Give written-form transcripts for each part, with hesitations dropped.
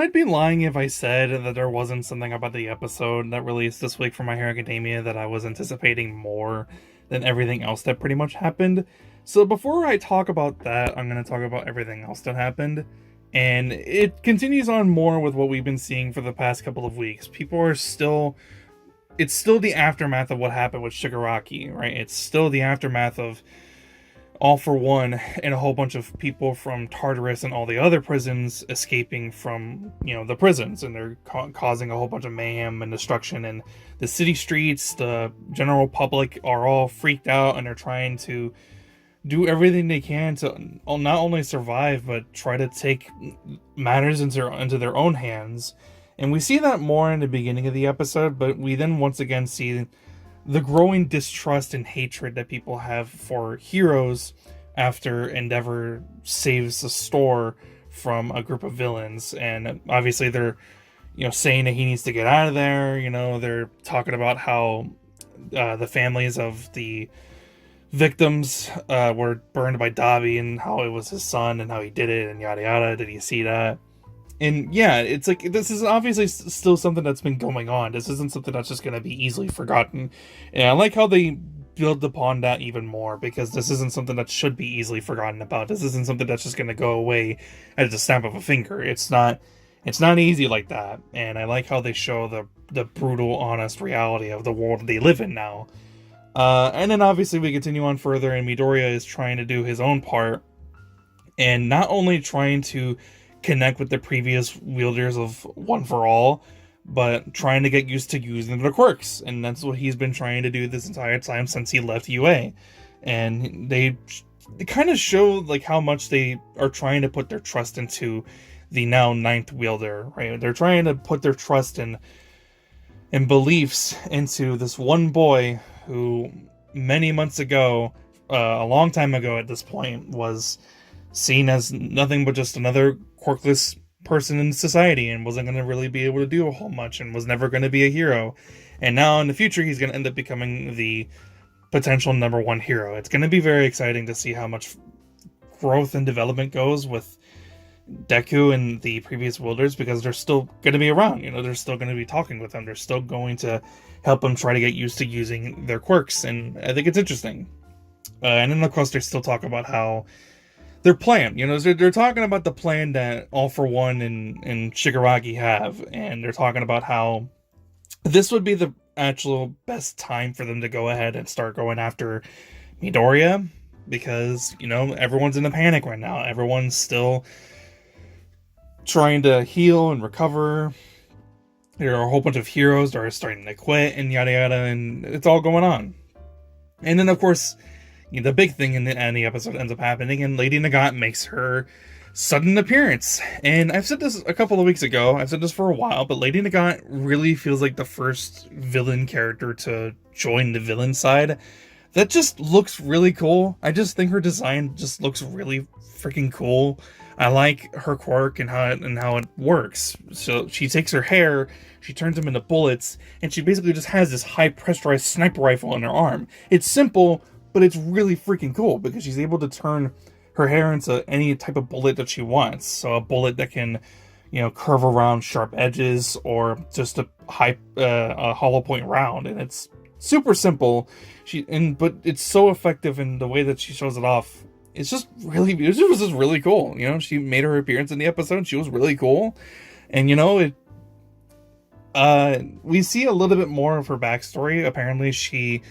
I'd be lying if I said that there wasn't something about the episode that released this week for My Hero Academia that I was anticipating more than everything else that pretty much happened. So before I talk about that, I'm going to talk about everything else that happened. And it continues on more with what we've been seeing for the past couple of weeks. People are still... It's still the aftermath of what happened with Shigaraki, right? It's still the aftermath of All for One and a whole bunch of people from Tartarus and all the other prisons escaping from, the prisons, and they're causing a whole bunch of mayhem and destruction, and the city streets, the general public are all freaked out, and they're trying to do everything they can to not only survive, but try to take matters into their own hands. And we see that more in the beginning of the episode, but we then once again see the growing distrust and hatred that people have for heroes after Endeavor saves the store from a group of villains. And obviously they're, saying that he needs to get out of there. They're talking about how the families of the victims were burned by Dabi and how it was his son and how he did it and yada yada. Did you see that? And yeah, it's like, this is obviously still something that's been going on. This isn't something that's just going to be easily forgotten. And I like how they build upon that even more, because this isn't something that should be easily forgotten about. This isn't something that's just going to go away at the snap of a finger. It's not easy like that. And I like how they show the brutal, honest reality of the world they live in now. And then obviously we continue on further, and Midoriya is trying to do his own part, and not only trying to connect with the previous wielders of One for All, but trying to get used to using their quirks. And that's what he's been trying to do this entire time since he left UA. And they kind of show like how much they are trying to put their trust into the now ninth wielder, right? They're trying to put their trust and beliefs into this one boy who many months ago, a long time ago at this point, was seen as nothing but just another quirkless person in society and wasn't going to really be able to do a whole much and was never going to be a hero. And now in the future, he's going to end up becoming the potential number one hero. It's going to be very exciting to see how much growth and development goes with Deku and the previous wielders, because they're still going to be around. They're still going to be talking with them. They're still going to help them try to get used to using their quirks. And I think it's interesting. And then of course they still talk about how their plan, they're talking about the plan that All for One and Shigaraki have, and they're talking about how this would be the actual best time for them to go ahead and start going after Midoriya, because, everyone's in a panic right now. Everyone's still trying to heal and recover. There are a whole bunch of heroes that are starting to quit and yada yada, and it's all going on. And then of course, the big thing in the episode ends up happening, and Lady Nagant makes her sudden appearance. And I've said this a couple of weeks ago, I've said this for a while, but Lady Nagant really feels like the first villain character to join the villain side. That just looks really cool. I just think her design just looks really freaking cool. I like her quirk and how it works. So she takes her hair, she turns them into bullets, and she basically just has this high pressurized sniper rifle on her arm. It's simple, but it's really freaking cool because she's able to turn her hair into any type of bullet that she wants. So a bullet that can, curve around sharp edges, or just a hollow point round. And it's super simple. But it's so effective in the way that she shows it off. It was just really cool. She made her appearance in the episode. She was really cool. And, we see a little bit more of her backstory. Apparently she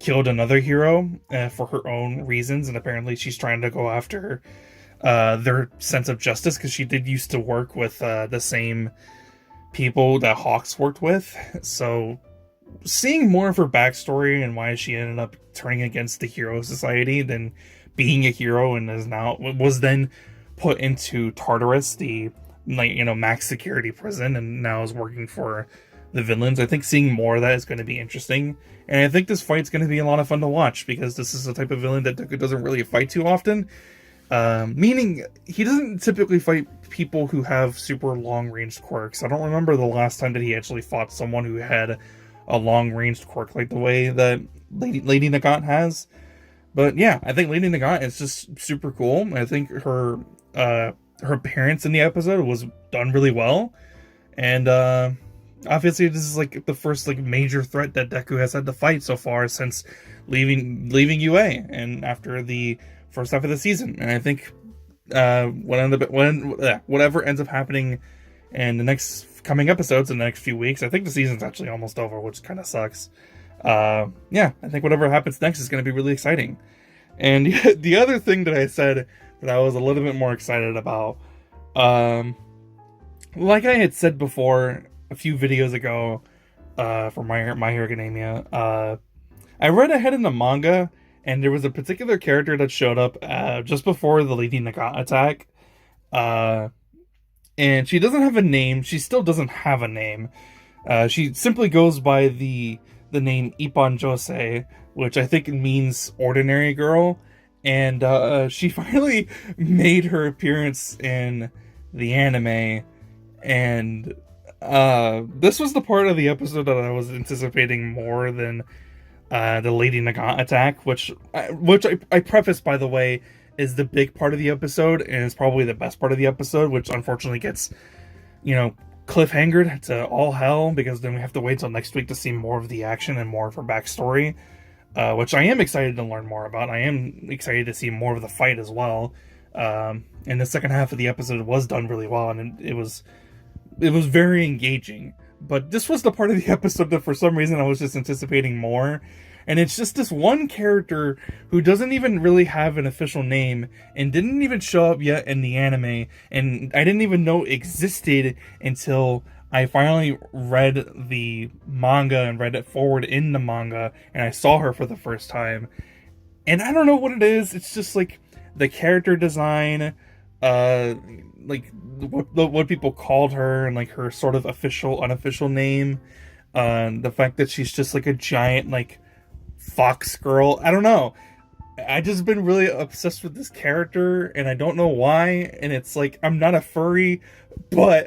killed another hero for her own reasons, and apparently she's trying to go after their sense of justice, because she did used to work with the same people that Hawks worked with. So seeing more of her backstory and why she ended up turning against the Hero Society than being a hero, and was then put into Tartarus, the max security prison, and now is working for the villains. I think seeing more of that is going to be interesting, and I think this fight's going to be a lot of fun to watch, because this is the type of villain that Deku doesn't really fight too often. Meaning he doesn't typically fight people who have super long-ranged quirks. I don't remember the last time that he actually fought someone who had a long-ranged quirk like the way that Lady Nagant has. But yeah, I think Lady Nagant is just super cool. I think her her appearance in the episode was done really well. And obviously this is like the first like major threat that Deku has had to fight so far since leaving UA and after the first half of the season. And I think whatever ends up happening in the next coming episodes in the next few weeks, I think the season's actually almost over, which kind of sucks. I think whatever happens next is going to be really exciting. And the other thing that I said that I was a little bit more excited about, like I had said before a few videos ago, for My Hero Academia, I read ahead in the manga, and there was a particular character that showed up just before the Lady Nagant attack, and she doesn't have a name. She still doesn't have a name. She simply goes by the name Ippan Jose, which I think means ordinary girl, and she finally made her appearance in the anime, and this was the part of the episode that I was anticipating more than the Lady Nagant attack, which I preface, by the way, is the big part of the episode, and is probably the best part of the episode, which unfortunately gets, cliffhangered to all hell, because then we have to wait till next week to see more of the action and more of her backstory, which I am excited to learn more about. I am excited to see more of the fight as well. And the second half of the episode was done really well, and it was very engaging. But this was the part of the episode that for some reason I was just anticipating more. And it's just this one character who doesn't even really have an official name and didn't even show up yet in the anime, and I didn't even know existed until I finally read the manga and read it forward in the manga, and I saw her for the first time. And I don't know what it is. It's just like the character design, like what people called her, and like her sort of official, unofficial name. The fact that she's just like a giant like fox girl. I don't know. I just been really obsessed with this character, and I don't know why. And it's like, I'm not a furry, but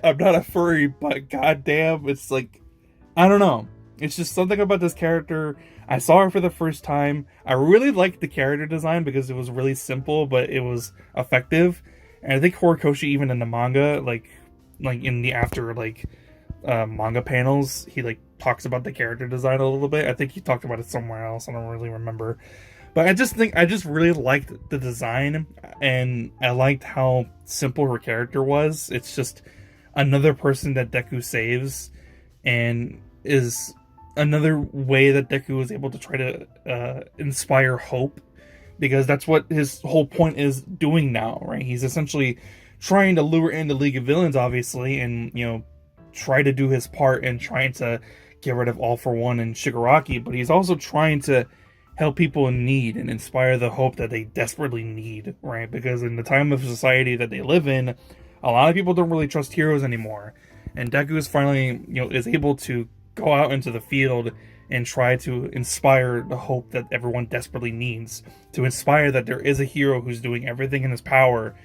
goddamn, it's like, I don't know. It's just something about this character. I saw her for the first time. I really liked the character design because it was really simple, but it was effective. And I think Horikoshi, even in the manga, like in the after manga panels, he like talks about the character design a little bit. I think he talked about it somewhere else. I don't really remember. But I just really liked the design, and I liked how simple her character was. It's just another person that Deku saves, and is another way that Deku is able to try to inspire hope, because that's what his whole point is doing now, right? He's essentially trying to lure in the League of Villains, obviously, and try to do his part in trying to get rid of All for One and Shigaraki, but he's also trying to help people in need and inspire the hope that they desperately need, right? Because in the time of society that they live in, a lot of people don't really trust heroes anymore. And Deku is finally, is able to go out into the field and try to inspire the hope that everyone desperately needs. To inspire that there is a hero who's doing everything in his power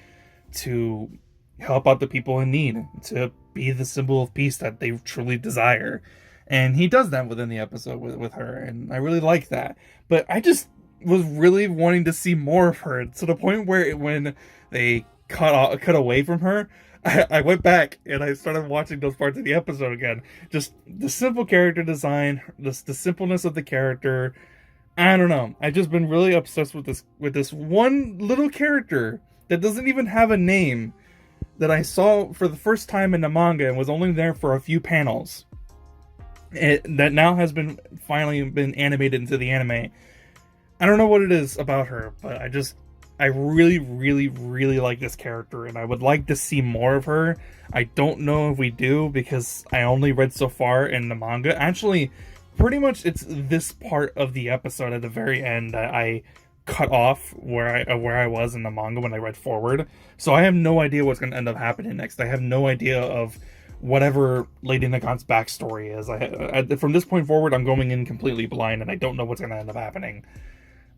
to help out the people in need, to be the symbol of peace that they truly desire. And he does that within the episode with her, and I really like that. But I just was really wanting to see more of her, to the point where when they cut away from her, I went back and I started watching those parts of the episode again. Just the simple character design, the simpleness of the character. I don't know. I've just been really obsessed with this one little character that doesn't even have a name, that I saw for the first time in the manga and was only there for a few panels. That now has finally been animated into the anime. I don't know what it is about her, but I really, really, really like this character, and I would like to see more of her. I don't know if we do, because I only read so far in the manga. Actually, pretty much it's this part of the episode at the very end that I cut off where I was in the manga when I read forward. So I have no idea what's going to end up happening next. I have no idea of whatever Lady Nagant's backstory is. From this point forward, I'm going in completely blind, and I don't know what's going to end up happening.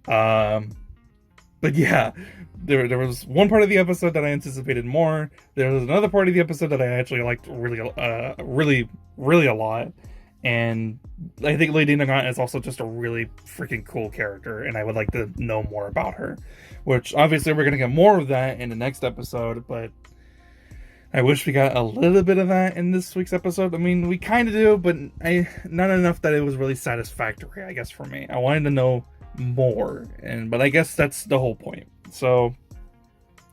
But yeah, there was one part of the episode that I anticipated more. There was another part of the episode that I actually liked really, really a lot. And I think Lady Nagant is also just a really freaking cool character, and I would like to know more about her. Which, obviously, we're going to get more of that in the next episode, but I wish we got a little bit of that in this week's episode. I mean, we kind of do, but not enough that it was really satisfactory, I guess, for me. I wanted to know more, but I guess that's the whole point. So,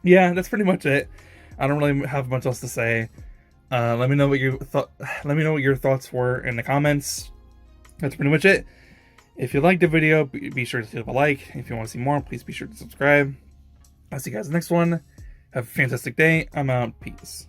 yeah, that's pretty much it. I don't really have much else to say. Let me know what you thought. Let me know what your thoughts were in the comments. That's pretty much it. If you liked the video, be sure to leave a like. If you want to see more, please be sure to subscribe. I'll see you guys next one. Have a fantastic day. I'm out. Peace.